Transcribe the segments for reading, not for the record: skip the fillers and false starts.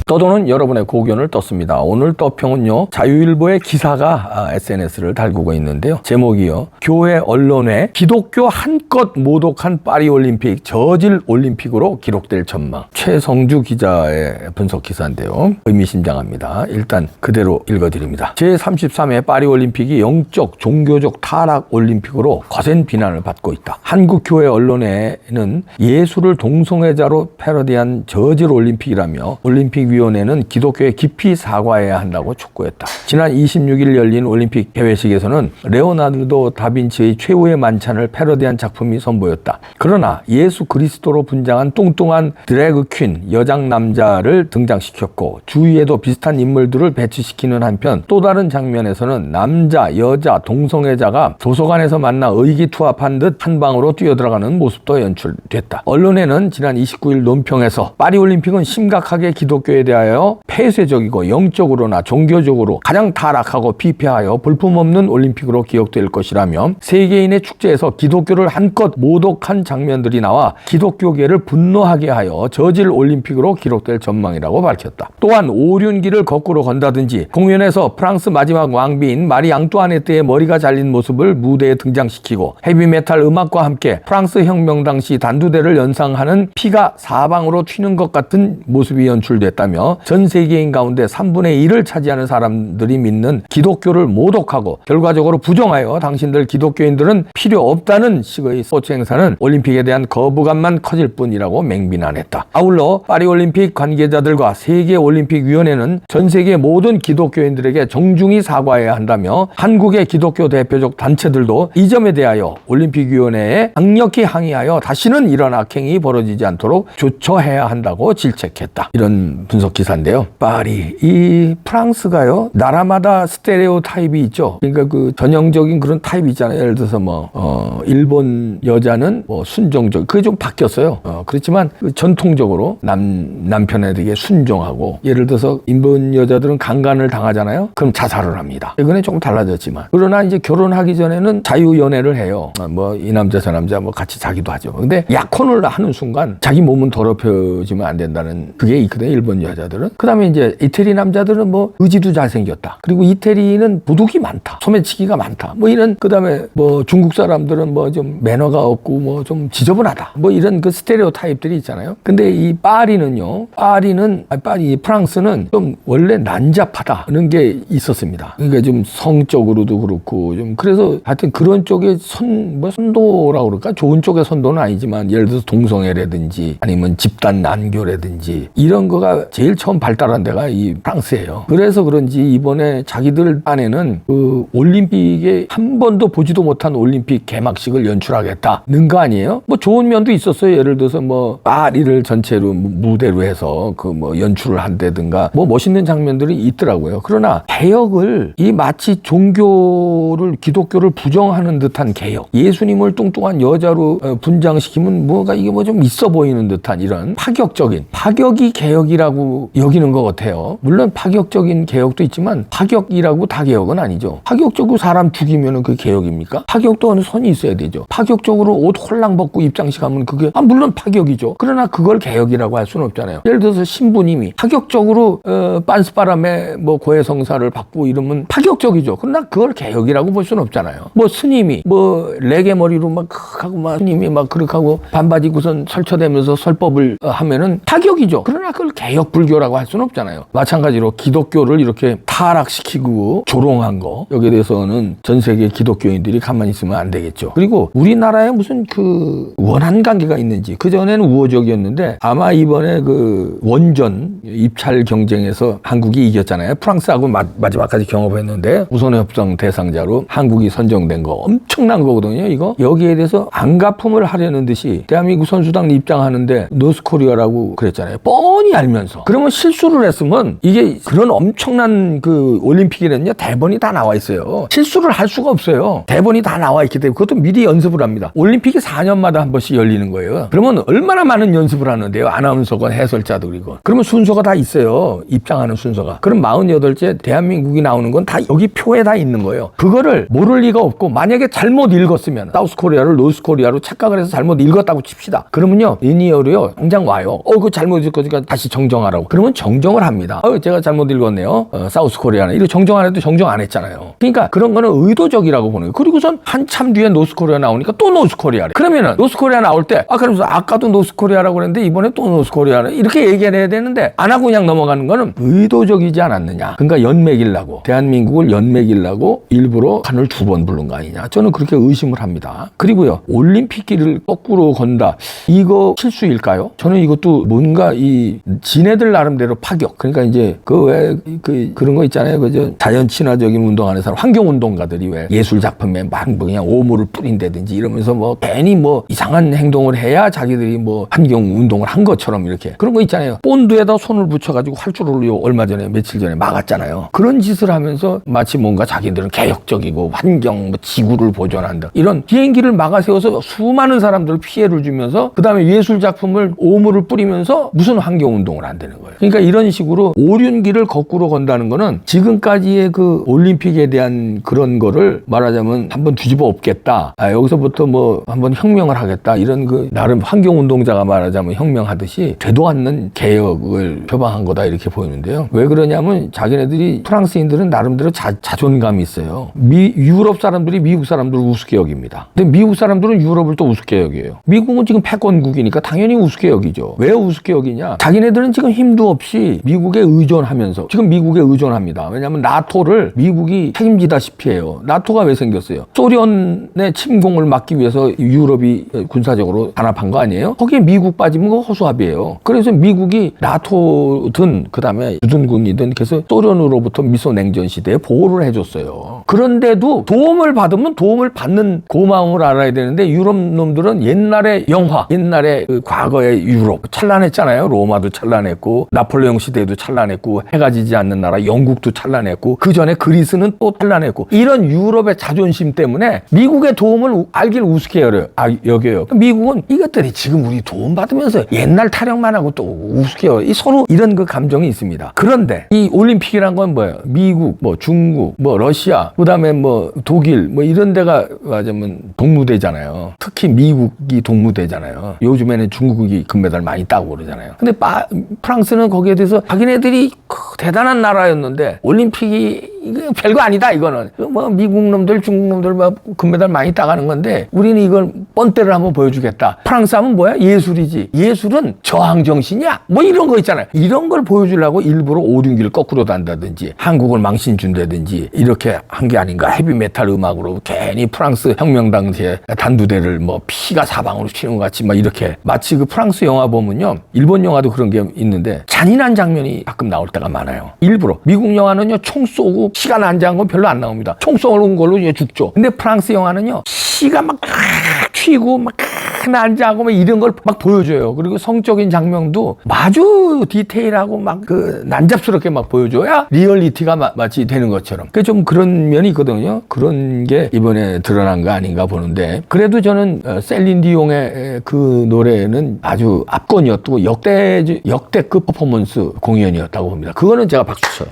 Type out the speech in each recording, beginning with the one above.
떠도는 여러분의 고견을 떴습니다. 오늘 떠평은요, 자유일보의 기사가 SNS를 달구고 있는데요. 제목이요, 교회 언론에 기독교 한껏 모독한 파리올림픽 저질 올림픽으로 기록될 전망. 최성주 기자의 분석 기사인데요. 의미심장합니다. 일단 그대로 읽어드립니다. 제33회 파리올림픽이 영적, 종교적 타락 올림픽으로 거센 비난을 받고 있다. 한국 교회 언론에는 예수를 동성애자로 패러디한 저질 올림픽이라며 올림픽위원회는 기독교에 깊이 사과해야 한다고 촉구했다. 지난 26일 열린 올림픽 개회식에서는 레오나르도 다빈치의 최후의 만찬을 패러디한 작품이 선보였다. 그러나 예수 그리스도로 분장한 뚱뚱한 드래그 퀸, 여장 남자를 등장시켰고 주위에도 비슷한 인물들을 배치시키는 한편 또 다른 장면에서는 남자, 여자, 동성애자가 도서관에서 만나 의기투합한 듯 한 방으로 뛰어들어가는 모습도 연출됐다. 언론에는 지난 29일 논평에서 파리올림픽은 심각하게 기독교에 대하여 폐쇄적이고 영적으로나 종교적으로 가장 타락하고 피폐하여 볼품없는 올림픽으로 기억될 것이라며 세계인의 축제에서 기독교를 한껏 모독한 장면들이 나와 기독교계를 분노하게 하여 저질 올림픽으로 기록될 전망이라고 밝혔다. 또한 오륜기를 거꾸로 건다든지 공연에서 프랑스 마지막 왕비인 마리 앙뚜아네트의 머리가 잘린 모습을 무대에 등장시키고 헤비메탈 음악과 함께 프랑스 혁명 당시 단두대를 연상하는 피가 사방으로 튀는 것 같은 모습이 연출됐다며 전 세계인 가운데 3분의 1을 차지하는 사람들이 믿는 기독교를 모독하고 결과적으로 부정하여 당신들 기독교인들은 필요 없다는 식의 스포츠 행사는 올림픽에 대한 거부감만 커질 뿐이라고 맹비난했다. 아울러 파리올림픽 관계자들과 세계올림픽위원회는 전 세계 모든 기독교인들에게 정중히 사과해야 한다며 한국의 기독교 대표적 단체들도 이 점에 대하여 올림픽위원회에 강력히 항의하여 다시는 이런 악행이 벌어지지 않도록 조처해야 한다고 질책했다. 이런 분석 기사인데요. 파리, 이 프랑스가요, 나라마다 스테레오 타입이 있죠. 그러니까 그 전형적인 그런 타입이 있잖아요. 예를 들어서 일본 여자는 순종적, 그게 좀 바뀌었어요. 그렇지만 전통적으로 남편에 되게 순종하고, 예를 들어서 일본 여자들은 강간을 당하잖아요. 그럼 자살을 합니다. 최근에 조금 달라졌지만, 그러나 이제 결혼하기 전에는 자유연애를 해요. 이 남자 저 남자 같이 자기도 하죠. 근데 약혼을 하는 순간 자기 몸은 더럽혀지면 안 된다는 그게 있거든요. 일본 여자들은. 그 다음에 이제 이태리 남자들은 의지도 잘생겼다. 그리고 이태리는 도둑이 많다. 소매치기가 많다. 이런, 그 다음에 중국 사람들은 좀 매너가 없고 좀 지저분하다. 이런 그 스테레오 타입들이 있잖아요. 근데 이 프랑스는 좀 원래 난잡하다는 게 있었습니다. 그러니까 좀 성적으로도 그렇고 좀, 그래서 하여튼 그런 쪽에 선도라고 그럴까? 좋은 쪽의 선도는 아니지만, 예를 들어서 동성애라든지 아니면 집단 난교라든지 이런 거가 제일 처음 발달한 데가 이 프랑스예요. 그래서 그런지 이번에 자기들 안에는 그 올림픽에 한 번도 보지도 못한 올림픽 개막식을 연출하겠다는 거 아니에요? 좋은 면도 있었어요. 예를 들어서 파리를 전체로 무대로 해서 연출을 한다든가 멋있는 장면들이 있더라고요. 그러나 개혁을, 이 마치 기독교를 부정하는 듯한 개혁, 예수님을 뚱뚱한 여자로 분장시키면 이게 좀 있어 보이는 듯한 이런 파격이 개혁이라고 여기는 것 같아요. 물론 파격적인 개혁도 있지만 파격이라고 다 개혁은 아니죠. 파격적으로 사람 죽이면 그게 개혁입니까? 파격도 어느 선이 있어야 되죠. 파격적으로 옷 홀랑 벗고 입장식 하면 그게 물론 파격이죠. 그러나 그걸 개혁이라고 할 수는 없잖아요. 예를 들어서 신부님이 파격적으로 빤스바람에 고해성사를 받고 이러면 파격적이죠. 그러나 그걸 개혁이라고 볼 수는 없잖아요. 스님이 레게 머리로 하고 스님이 그렇게 하고 반바지 구선 설쳐대면서 설법을 하면은 파격이죠. 그러나 그걸 개혁 불교라고 할 수는 없잖아요. 마찬가지로 기독교를 이렇게 타락시키고 조롱한 거, 여기에 대해서는 전 세계 기독교인들이 가만히 있으면 안 되겠죠. 그리고 우리나라에 무슨 원한 관계가 있는지, 그전에는 우호적이었는데 아마 이번에 원전 입찰 경쟁에서 한국이 이겼잖아요. 프랑스하고 마지막까지 경험했는데 우선의 협상 대상자로 한국이 선정된 거 엄청난 거거든요. 이거 여기에 대해서 안가품을 하려는 듯이 대한민국 선수단 입장하는데 노스코리아라고 그랬잖아요. 뻔히 알면서. 그러면 실수를 했으면, 이게 그런 엄청난 올림픽이는요, 대본이 다 나와 있어요. 실수를 할 수가 없어요. 대본이 다 나와 있기 때문에 그것도 미리 연습을 합니다. 올림픽이 4년마다 한 번씩 열리는 거예요. 그러면 얼마나 많은 연습을 하는데요. 아나운서건 해설자도 그리고. 그러면 순서가 다 있어요. 입장하는 순서가. 그럼 48째 대한민국이 나오는 건 다 여기 표에 다 있는 거예요. 그거를 모를 리가 없고, 만약에 잘못 읽었으면 사우스코리아를 노스코리아로 착각을 해서 잘못 읽었다고 칩시다. 그러면요, 리니어로요 당장 와요. 그거 잘못 읽었으니까 다시 정정하라. 코리아라고. 그러면 정정을 합니다. 제가 잘못 읽었네요. 사우스 코리아는. 이렇게 정정 안 해도 정정 안 했잖아요. 그러니까 그런 거는 의도적이라고 보는 거예요. 그리고선 한참 뒤에 노스 코리아 나오니까 또 노스 코리아래. 그러면은 노스 코리아 나올 때 그러면서 아까도 노스 코리아라고 그랬는데 이번에 또 노스 코리아는 이렇게 얘기를 해야 되는데 안 하고 그냥 넘어가는 거는 의도적이지 않았느냐. 그러니까 연맥이려고, 대한민국을 연맥이려고 일부러 칸을 2번 부른 거 아니냐. 저는 그렇게 의심을 합니다. 그리고요, 올림픽 길을 거꾸로 건다. 이거 실수일까요? 저는 이것도 뭔가 이 지네들 나름대로 파격. 그러니까 이제 그런 거 있잖아요. 그저 자연 친화적인 운동하는 사람, 환경 운동가들이 왜 예술 작품에 막 그냥 오물을 뿌린다든지 이러면서 뭐 괜히 뭐 이상한 행동을 해야 자기들이 뭐 환경 운동을 한 것처럼 이렇게 그런 거 있잖아요. 본드에다 손을 붙여가지고 활주로를 얼마 전에 며칠 전에 막았잖아요. 그런 짓을 하면서 마치 뭔가 자기들은 개혁적이고 환경, 뭐 지구를 보존한다. 이런 비행기를 막아 세워서 수많은 사람들 피해를 주면서 그 다음에 예술 작품을 오물을 뿌리면서 무슨 환경 운동을 한다는 거예요. 그러니까 이런 식으로 오륜길을 거꾸로 건다는 거는 지금까지의 그 올림픽에 대한 그런 거를 말하자면 한번 뒤집어 엎겠다. 여기서부터 뭐 한번 혁명을 하겠다. 이런 그 나름 환경 운동자가 말하자면 혁명하듯이 되도 않는 개혁을 표방한 거다 이렇게 보이는데요. 왜 그러냐면 자기네들이 프랑스인들은 나름대로 자존감이 있어요. 유럽 사람들이 미국 사람들을 우습게 여깁니다. 근데 미국 사람들은 유럽을 또 우습게 여겨요. 미국은 지금 패권국이니까 당연히 우습게 여기죠. 왜 우습게 여기냐? 자기네들은 지금 힘도 없이 미국에 의존하면서 지금 미국에 의존합니다. 왜냐하면 나토를 미국이 책임지다시피 해요. 나토가 왜 생겼어요? 소련의 침공을 막기 위해서 유럽이 군사적으로 단합한 거 아니에요? 거기에 미국 빠지면 그거 허수아비예요. 그래서 미국이 나토든 그다음에 주둔국이든 그래서 소련으로부터 미소 냉전 시대에 보호를 해줬어요. 그런데도 도움을 받으면 도움을 받는 고마움을 알아야 되는데 유럽 놈들은 옛날의 영화, 옛날의 그 과거의 유럽 찬란했잖아요. 로마도 찬란했고 나폴레옹 시대에도 찬란했고 해가 지지 않는 나라 영국도 찬란했고 그 전에 그리스는 또 찬란했고 이런 유럽의 자존심 때문에 미국의 도움을 알길 우습게 여겨요. 미국은 이것들이 지금 우리 도움 받으면서 옛날 타령만 하고 또 우습게 여겨요. 서로 이런 그 감정이 있습니다. 그런데 이 올림픽이란 건 뭐예요? 미국, 뭐 중국, 뭐 러시아, 그다음에 뭐 독일, 뭐 이런 데가 맞으면 동무대잖아요. 특히 미국이 동무대잖아요. 요즘에는 중국이 금메달 많이 따고 그러잖아요. 근데 프랑스는 거기에 대해서 자기네들이 대단한 나라였는데 올림픽이 이거 별거 아니다 이거는 뭐 미국 놈들 중국 놈들 뭐 금메달 많이 따가는 건데 우리는 이걸 뻔때를 한번 보여주겠다. 프랑스 하면 뭐야? 예술이지. 예술은 저항 정신이야. 뭐 이런 거 있잖아요. 이런 걸 보여주려고 일부러 오륜기를 거꾸로 단다든지 한국을 망신 준다든지 이렇게 한 게 아닌가. 헤비메탈 음악으로 괜히 프랑스 혁명 당시에 단두대를 뭐 피가 사방으로 튀는 것 같이 막 이렇게 마치 그 프랑스 영화 보면요. 일본 영화도 그런 게 있는데 잔인한 장면이 가끔 나올 때가 많아요. 일부러. 미국 영화는요. 총 쏘고 시간 안지한 건 별로 안 나옵니다. 총 쏘는 걸로 이제 죽죠. 근데 프랑스 영화는요. 시가 막 튀고 막 난자하고 막 이런 걸 막 보여줘요. 그리고 성적인 장면도 아주 디테일하고 막 그 난잡스럽게 막 보여줘야 리얼리티가 마치 되는 것처럼. 그 좀 그런 면이 있거든요. 그런 게 이번에 드러난 거 아닌가 보는데 그래도 저는 셀린 디옹의 그 노래는 아주 압권이었고 역대급 퍼포먼스 공연이었다고 봅니다. 그거는 제가 박수 쳐요.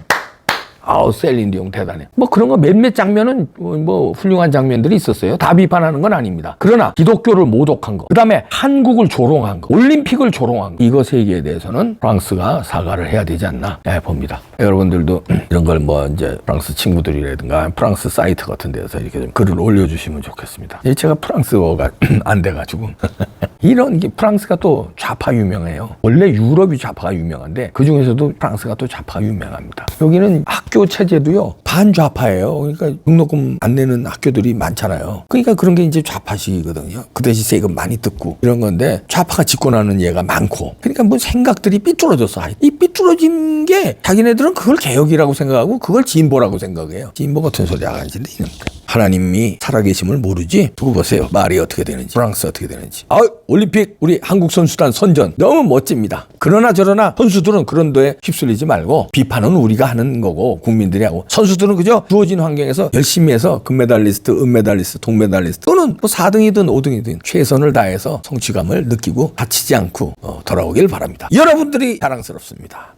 셀린 디옹 대단해. 뭐 그런 거 몇몇 장면은 뭐 훌륭한 장면들이 있었어요. 다 비판하는 건 아닙니다. 그러나 기독교를 모독한 거, 그 다음에 한국을 조롱한 거, 올림픽을 조롱한 거, 이것 세계에 대해서는 프랑스가 사과를 해야 되지 않나 봅니다. 여러분들도 이런 걸 뭐 이제 프랑스 친구들이라든가 프랑스 사이트 같은 데서 이렇게 좀 글을 올려주시면 좋겠습니다. 제가 프랑스어가 안 돼가지고 이런 게 프랑스가 또 좌파 유명해요. 원래 유럽이 좌파가 유명한데 그 중에서도 프랑스가 또 좌파가 유명합니다. 여기는 학교 체제도요 반좌파예요. 그러니까 등록금 안 내는 학교들이 많잖아요. 그러니까 그런 게 이제 좌파식이거든요. 그 대신 세금 많이 뜯고 이런 건데 좌파가 집권하는 예가 많고 그러니까 뭐 생각들이 삐뚤어졌어. 이 삐뚤어진 게 자기네들은 그걸 개혁이라고 생각하고 그걸 진보라고 생각해요. 진보 같은 소리 안 하는데 하나님이 살아계심을 모르지? 두고 보세요. 말이 어떻게 되는지, 프랑스 어떻게 되는지. 올림픽 우리 한국 선수단 선전 너무 멋집니다. 그러나 저러나 선수들은 그런 도에 휩쓸리지 말고 비판은 우리가 하는 거고 국민들이 하고 선수들은 그저 주어진 환경에서 열심히 해서 금메달리스트, 은메달리스트, 동메달리스트 또는 뭐 4등이든 5등이든 최선을 다해서 성취감을 느끼고 다치지 않고 돌아오길 바랍니다. 여러분들이 자랑스럽습니다.